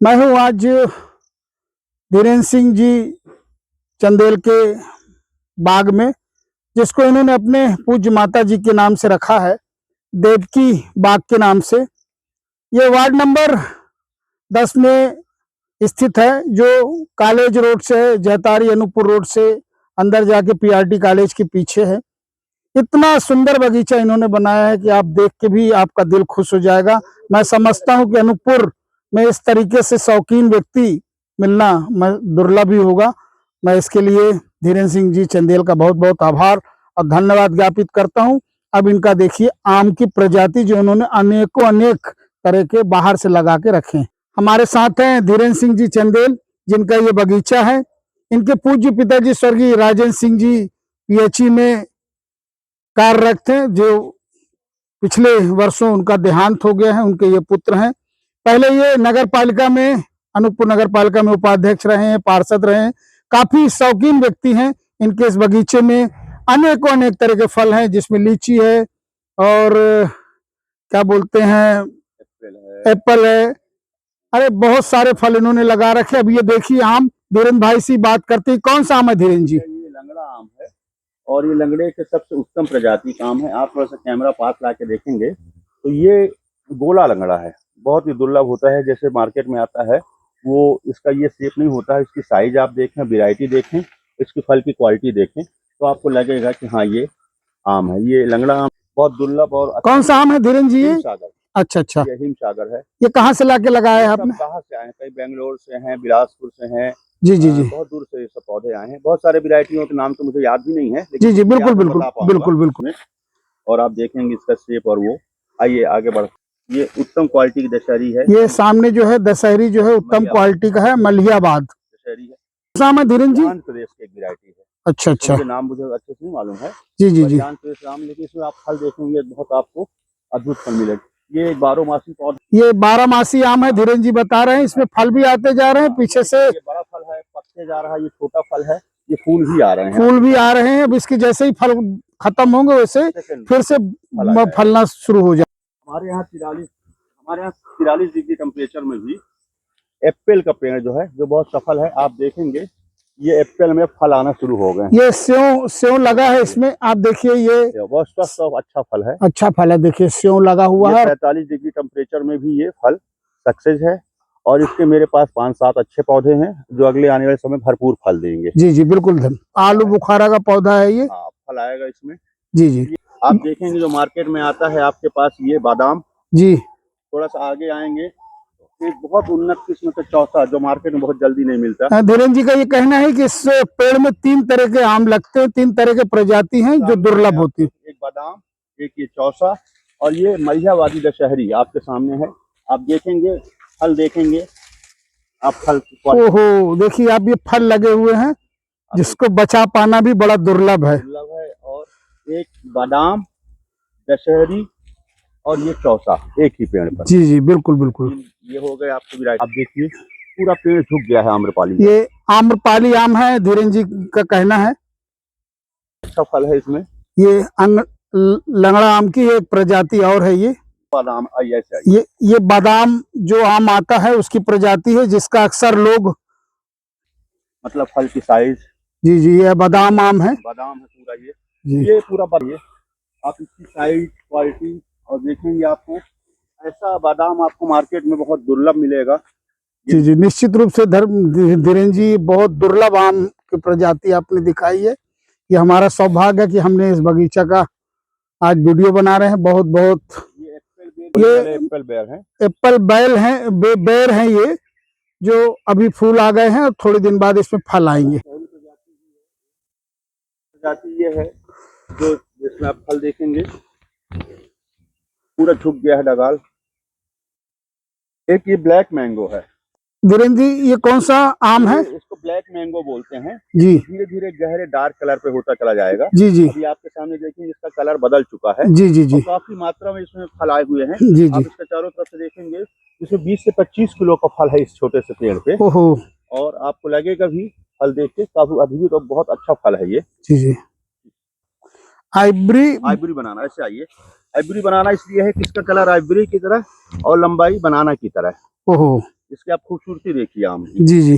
मैं हूँ आज धीरेन्द्र सिंह जी चंदेल के बाग में, जिसको इन्होंने अपने पूज्य माता जी के नाम से रखा है, देवकी बाग के नाम से। ये वार्ड नंबर 10 में स्थित है, जो कॉलेज रोड से, जयतारी अनूपपुर रोड से अंदर जाके पीआरटी कॉलेज के पीछे है। इतना सुंदर बगीचा इन्होंने बनाया है कि आप देख के भी आपका दिल खुश हो जाएगा। मैं समझता हूँ कि अनूपपुर में इस तरीके से शौकीन व्यक्ति मिलना दुर्लभ ही होगा। मैं इसके लिए धीरेन्द्र सिंह जी चंदेल का बहुत बहुत आभार और धन्यवाद ज्ञापित करता हूँ। अब इनका देखिए आम की प्रजाति जो उन्होंने अनेक तरह के बाहर से लगा के रखे हैं। हमारे साथ हैं धीरेन्द्र सिंह जी चंदेल, जिनका ये बगीचा है। इनके पूज्य पिताजी स्वर्गीय राजेंद्र सिंह जी पीएचई में कार्यरत थे, जो पिछले वर्षों उनका देहांत हो गया है। उनके ये पुत्र हैं। पहले ये नगर पालिका में, अनूपपुर नगर पालिका में उपाध्यक्ष रहे हैं, पार्षद रहे हैं। काफी शौकीन व्यक्ति हैं। इनके इस बगीचे में अनेक तरह के फल हैं, जिसमें लीची है और क्या बोलते हैं, एप्पल है। अरे बहुत सारे फल इन्होंने लगा रखे। अब ये देखिए आम, धीरेन्द्र भाई से बात करते हैं। कौन सा आम है धीरेन्द्र जी? ये लंगड़ा आम है और ये लंगड़े के सबसे उत्तम प्रजाति का आम है। आप थोड़ा सा कैमरा पास ला के देखेंगे तो ये गोला लंगड़ा है, बहुत ही दुर्लभ होता है। जैसे मार्केट में आता है वो इसका ये शेप नहीं होता है। इसकी साइज आप देखें, वैरायटी देखें, इसकी फल की क्वालिटी देखें तो आपको लगेगा कि हाँ ये आम है। ये लंगड़ा आम बहुत दुर्लभ और कौन सा आम है धीरेन्द्र जी? हिमसागर। अच्छा, ये हिमसागर है। ये कहाँ से लाके लगाया है आपने? कहाँ से आए हैं? कई बेंगलोर से हैं, बिलासपुर से हैं। जी। बहुत दूर से ये सब पौधे आए हैं। बहुत सारे वैरायटियों के नाम तो मुझे याद भी नहीं है, जी, बिल्कुल। और आप देखेंगे इसका शेप और वो। आइए आगे बढ़। ये उत्तम क्वालिटी की दशहरी है। ये सामने जो है दशहरी जो है उत्तम क्वालिटी का है, मलिहाबाद दशहरी है। साम है धीरेन्द्र जी? आंध्र प्रदेश की एक वैरायटी है। अच्छा। नाम मुझे अच्छे से नहीं मालूम है। जी। आंध्र प्रदेश नाम, लेकिन इसमें आप फल देखेंगे बहुत आपको अद्भुत फल मिलेगा। ये 12मासी पौधा, ये 12मासी आम है, धीरेन्द्र जी बता रहे हैं। इसमें फल भी आते जा रहे हैं पीछे से। ये बड़ा फल है, पकते जा रहा है। ये छोटा फल है, ये फूल भी आ रहे हैं। अब इसके जैसे ही फल खत्म होंगे वैसे फिर से फलना शुरू हो जाए। हमारे यहाँ 43 डिग्री टेम्परेचर में भी एप्पल का पेड़ जो है, जो बहुत सफल है। आप देखेंगे ये एप्पल में फल आना शुरू हो गए। ये सेव लगा है इसमें, आप देखिए। ये बहुत स्वस्थ अच्छा फल है। अच्छा फल है, देखिए सेव लगा हुआ है। 45 डिग्री टेम्परेचर में भी ये फल सक्सेस है। और इसके मेरे पास 5-7 अच्छे पौधे हैं, जो अगले आने वाले समय भरपूर फल देंगे। जी बिल्कुल। आलू बुखारा का पौधा है ये। हाँ, फल आएगा इसमें। जी। आप देखेंगे जो मार्केट में आता है आपके पास, ये बादाम। जी। थोड़ा सा आगे आएंगे, एक बहुत उन्नत किस्म का चौसा, जो मार्केट में बहुत जल्दी नहीं मिलता। धीरेन्द्र जी का ये कहना है कि इस पेड़ में 3 तरह के आम लगते हैं, 3 तरह के प्रजाति हैं जो दुर्लभ होती है। एक बादाम, एक ये चौसा और ये मलिहाबादी दशहरी आपके सामने है। आप देखेंगे, फल देखेंगे आप। फल ओहो, देखिए आप, ये फल लगे हुए हैं, जिसको बचा पाना भी बड़ा दुर्लभ है। और एक बादाम, दशहरी और ये चौसा एक ही पेड़ पर। जी बिल्कुल। ये हो गए आपको वैरायटी। आप देखिए पूरा पेड़ झुक गया है आम्रपाली। ये आम्रपाली आम है, धीरेन्द्र जी का कहना है। अच्छा फल है इसमें। ये लंगड़ा आम की एक प्रजाति और है। ये बादाम, ये बादाम जो आम आता है उसकी प्रजाति है, जिसका अक्सर लोग, मतलब फल की साइज। जी ये बादाम आम है। बादाम है पूरा। ये पूरा बढ़िए आप इसकी साइज, क्वालिटी और देखेंगे आपको ऐसा बादाम आपको मार्केट में बहुत दुर्लभ मिलेगा। जी निश्चित रूप से धीरेन्द्र जी, बहुत दुर्लभ आम की प्रजाति आपने दिखाई है। ये हमारा सौभाग्य है कि हमने इस बगीचा का आज वीडियो बना रहे हैं। बहुत ये एप्पल बेल है ये, जो अभी फूल आ गए हैं और थोड़े दिन बाद इसमें फल आएंगे। प्रजाति ये है जो, जिसमें आप फल देखेंगे पूरा झुक गया है डगाल। एक ये ब्लैक मैंगो है। धीरेन्द्र जी ये कौन सा आम है? इसको ब्लैक मैंगो बोलते हैं जी। धीरे धीरे गहरे डार्क कलर पे होता चला जाएगा। जी अभी आपके सामने देखेंगे इसका कलर बदल चुका है। जी। काफी मात्रा में इसमें फल आए हुए हैं। जी। आप इसके चारों तरफ से देखेंगे, इसमें 20 से 25 किलो का फल है इस छोटे से पेड़ पे। ओहो। और आपको लगेगा भी फल देख के काफी अद्भुत और बहुत अच्छा फल है ये। जी। आइवरी बनाना, ऐसे आइए। आइवरी बनाना इसलिए है कि इसका कलर आइवरी की तरह और लंबाई बनाना की तरह। ओहो। इसकी आप खूबसूरती देखिए आम की, जी जी,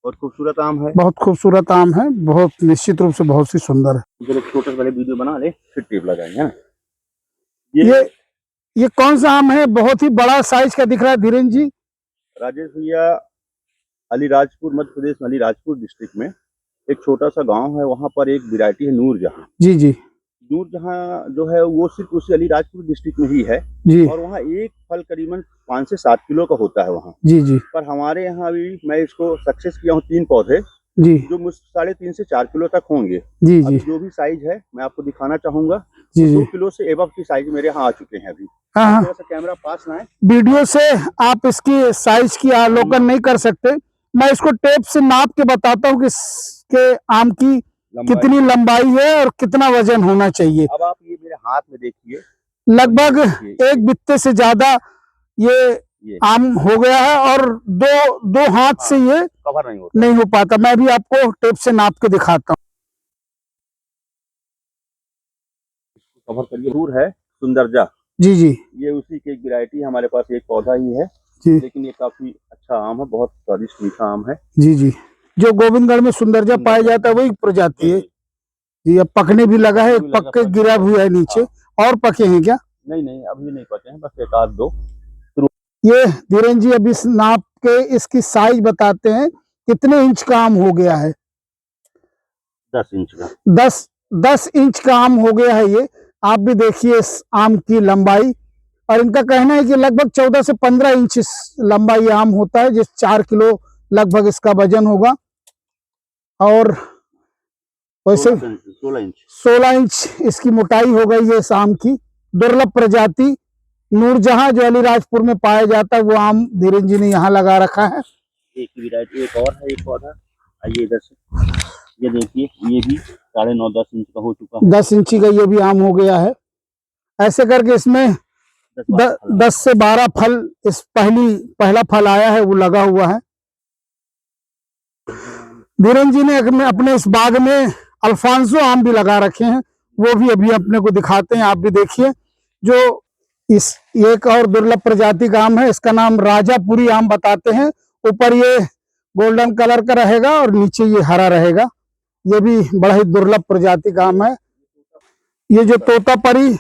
बहुत खूबसूरत आम है। बहुत खूबसूरत आम है, बहुत निश्चित रूप से बहुत ही सुंदर है। इधर एक छोटे से पहले वीडियो बना ले, फिर टेप लगाएंगे ना। ये ये कौन सा आम है? बहुत ही बड़ा साइज का दिख रहा है धीरेन्द्र जी। राजेश भैया, अलीराजपुर, मध्य प्रदेश में अलीराजपुर डिस्ट्रिक्ट में एक छोटा सा गांव है, वहां पर एक वैरायटी है नूरजहां। जी जी नूरजहां जो है वो सिर्फ उसी अलीराजपुर डिस्ट्रिक्ट में ही है, जी और वहाँ एक फल करीबन 5 से 7 किलो का होता है वहाँ। जी जी पर हमारे यहाँ अभी मैं इसको सक्सेस किया हूँ 3 पौधे, जी जो मुझ 3.5 से 4 किलो तक होंगे। जी अभी जी जो भी साइज है मैं आपको दिखाना चाहूंगा, जी 2 जी। किलो से एबव की साइज मेरे यहाँ आ चुके हैं अभी। हाँ आप हाँ, थोड़ा सा कैमरा पास लाएं। वीडियो से आप इसकी साइज की अवलोकन नहीं कर सकते। मैं इसको टेप से नाप के बताता हूँ कि इसके आम की लंबाई कितनी लंबाई है और कितना वजन होना चाहिए। अब आप ये मेरे हाथ में देखिए, लगभग ये एक बित्ते से ज्यादा ये आम हो गया है, और दो हाथ से ये कवर नहीं होता। नहीं हो पाता। मैं भी आपको टेप से नाप के दिखाता हूँ। कवर करिए। दूर है सुंदरजा, जी जी ये उसी की एक वैरायटी, हमारे पास एक पौधा ही है, जी लेकिन ये काफी अच्छा आम है, बहुत स्वादिष्ट मीठा आम है। जी जी। जो गोविंदगढ़ में सुंदरजा पाया जाता है वही प्रजाति है जी। अब पकने भी लगा है, पक के गिरा हुआ है नीचे। और पके हैं क्या? नहीं नहीं, अभी नहीं पके हैं, बस एक आध दो। ये धीरेन्द्र जी अब इस नाप के इसकी साइज बताते हैं, कितने इंच का आम हो गया है? 10 इंच का। 10 इंच का आम हो गया है ये। आप भी देखिए इस आम की लंबाई, और इनका कहना है कि लगभग 14 से 15 इंच लंबा ये आम होता है, जिस 4 किलो लगभग इसका वजन होगा। और वैसे 16 इंच इसकी मोटाई हो गई है इस आम की। दुर्लभ प्रजाति नूरजहां जो अलीराजपुर में पाया जाता है, वो आम धीरेन्द्र जी ने यहाँ लगा रखा है। एक वैरायटी एक और है, एक पौधा। आइए इधर से, ये देखिए, ये भी 9.5-10 इंच का हो चुका है। 10 इंची का ये भी आम हो गया है। ऐसे करके इसमें 10 से 12 फल, इस पहला फल आया है वो लगा हुआ है। धीरेन्द्र जी ने अपने इस बाग में अल्फांसो आम भी लगा रखे हैं, वो भी अभी अपने को दिखाते हैं। आप भी देखिए, जो इस एक और दुर्लभ प्रजाति का आम है, इसका नाम राजापुरी आम बताते हैं। ऊपर ये गोल्डन कलर का रहेगा और नीचे ये हरा रहेगा। ये भी बड़ा ही दुर्लभ प्रजाति का आम है। ये जो तोतापरी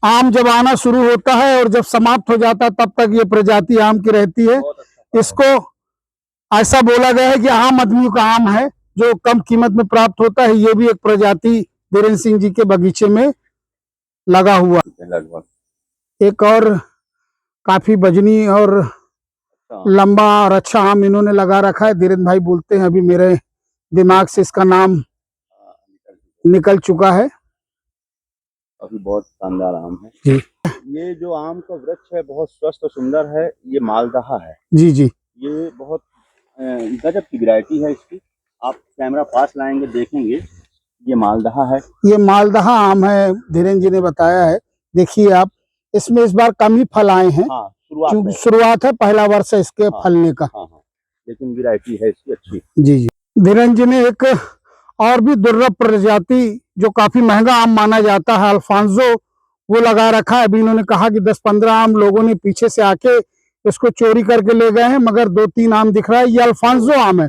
आम जब आना शुरू होता है और जब समाप्त हो जाता है, तब तक ये प्रजाति आम की रहती है। इसको ऐसा बोला गया है कि आम आदमियों का आम है, जो कम कीमत में प्राप्त होता है। ये भी एक प्रजाति धीरेन्द्र सिंह जी के बगीचे में लगा हुआ। एक और काफी बजनी और लंबा और अच्छा आम इन्होंने लगा रखा है। धीरेन्द्र भाई बोलते हैं, अभी मेरे दिमाग से इसका नाम निकल चुका है। अभी बहुत शानदार आम है जी। ये जो आम का वृक्ष है बहुत स्वस्थ और सुंदर है, ये मालदहा है। जी जी। ये बहुत गजब की वैरायटी है इसकी। आप कैमरा पास लाएंगे देखेंगे, ये मालदहा है। ये मालदहा आम है, धीरेन्द्र जी ने बताया है। देखिए आप, इसमें इस बार कम ही फल आए हैं। हाँ, क्योंकि शुरुआत है, पहला वर्ष है इसके फलने का। हाँ, लेकिन वैरायटी है इसकी अच्छी। जी जी। धीरेन्द्र जी ने एक और भी दुर्लभ प्रजाति, जो काफी महंगा आम माना जाता है, अल्फांसो, वो लगा रखा है। अभी इन्होंने कहा कि 10-15 आम लोगों ने पीछे से आके इसको चोरी करके ले गए हैं, मगर 2-3 आम दिख रहा है। ये अल्फांसो आम है,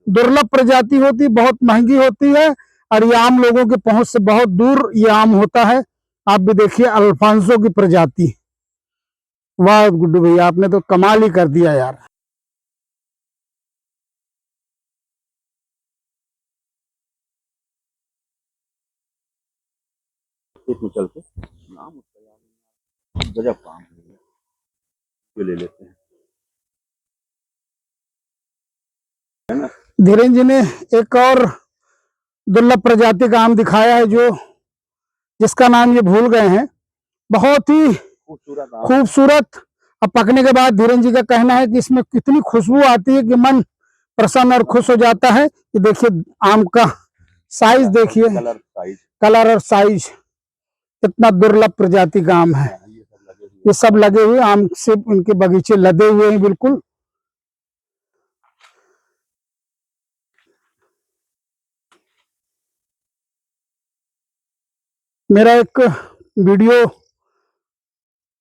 दुर्लभ प्रजाति होती, बहुत महंगी होती है, और ये आम लोगों के पहुंच से बहुत दूर ये आम होता है। आप भी देखिए अल्फांसो की प्रजाति। वाह गुड्डू भैया, आपने तो कमाल ही कर दिया यार। इसमें चल के नाम उसका गजब काम है, ये ले लेते हैं। धीरेन्द्र जी ने एक और दुर्लभ प्रजाति का आम दिखाया है, जो जिसका नाम ये भूल गए हैं। बहुत ही खूबसूरत। अब पकने के बाद धीरेन्द्र जी का कहना है कि इसमें कितनी खुशबू आती है कि मन प्रसन्न और खुश हो जाता है। कि देखिए आम का साइज देखिए, कलर और साइज, कितना दुर्लभ प्रजाति का आम है। ये सब लगे हुए आम से उनके बगीचे लदे हुए हैं बिल्कुल। मेरा एक वीडियो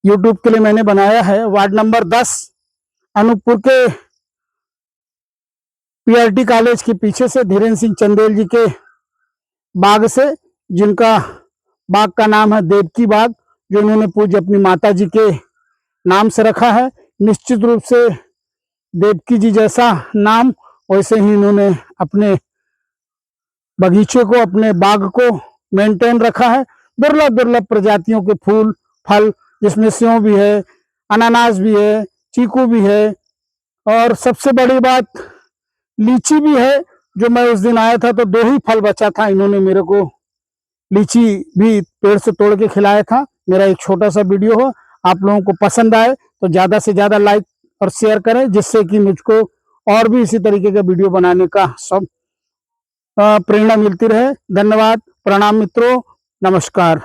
YouTube के लिए मैंने बनाया है, वार्ड नंबर 10 अनूपपुर के पीआरटी कॉलेज के पीछे से धीरेन्द्र सिंह चंदेल जी के बाग से, जिनका बाग का नाम है देवकी बाग, जो उन्होंने पूज्य अपनी माता जी के नाम से रखा है। निश्चित रूप से देवकी जी जैसा नाम, वैसे ही इन्होंने अपने बगीचे को, अपने बाग को मेंटेन रखा है। दुर्लभ दुर्लभ प्रजातियों के फूल फल, जिसमें सेव भी है, अनानास भी है, चीकू भी है, और सबसे बड़ी बात लीची भी है। जो मैं उस दिन आया था तो 2 ही फल बचा था, इन्होंने मेरे को लीची भी पेड़ से तोड़ के खिलाया था। मेरा एक छोटा सा वीडियो हो, आप लोगों को पसंद आए तो ज्यादा से ज्यादा लाइक और शेयर करें, जिससे कि मुझको और भी इसी तरीके का वीडियो बनाने का सब प्रेरणा मिलती रहे। धन्यवाद, प्रणाम मित्रों, नमस्कार।